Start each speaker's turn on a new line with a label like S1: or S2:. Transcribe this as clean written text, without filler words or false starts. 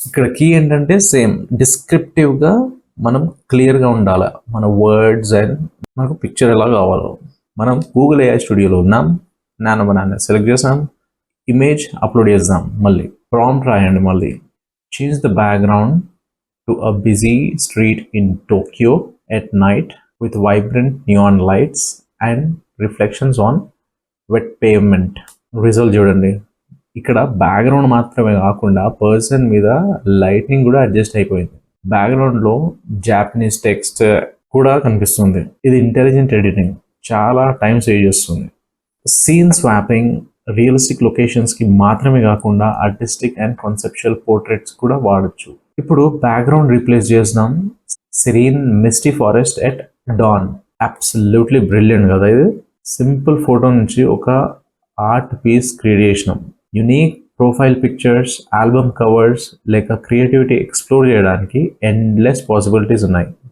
S1: ఇక్కడ కీ ఏంటంటే సేమ్ డిస్క్రిప్టివ్గా మనం క్లియర్గా ఉండాలి మన వర్డ్స్ అండ్ మనకు పిక్చర్ ఎలా కావాలో. మనం గూగుల్ ఏఐ స్టూడియోలో ఉన్నాం, నానో బనానా సెలెక్ట్ చేసాం, ఇమేజ్ అప్లోడ్ చేద్దాం, మళ్ళీ ప్రాంప్ట్ రాయండి, మళ్ళీ change the background to a busy street in Tokyo at night with vibrant neon lights and reflections on wet pavement. Result చూడండి, ఇక్కడ బ్యాక్గ్రౌండ్ మాత్రమే కాకుండా పర్సన్ మీద లైటింగ్ కూడా అడ్జస్ట్ అయిపోయింది. బ్యాక్గ్రౌండ్లో జాపనీస్ టెక్స్ట్ కూడా కనిపిస్తుంది. ఇది ఇంటెలిజెంట్ ఎడిటింగ్, చాలా టైం సేవ్ చేస్తుంది. సీన్ స్వాపింగ్ రియలిస్టిక్ లొకేషన్స్కి మాత్రమే కాకుండా ఆర్టిస్టిక్ అండ్ కాన్సెప్చువల్ పోర్ట్రేట్స్ కూడా వాడచ్చు. ఇప్పుడు బ్యాక్గ్రౌండ్ రీప్లేస్ చేద్దాం. Serene misty forest at dawn. Absolutely brilliant కదా ఇది. సింపుల్ ఫోటో నుంచి ఒక ఆర్ట్ పీస్ క్రియేట్ చేసినాం. Unique profile pictures, album covers లేక క్రియేటివిటీ ఎక్స్ప్లోర్ చేయడానికి ఎండ్లెస్ పాసిబిలిటీస్ ఉన్నాయి.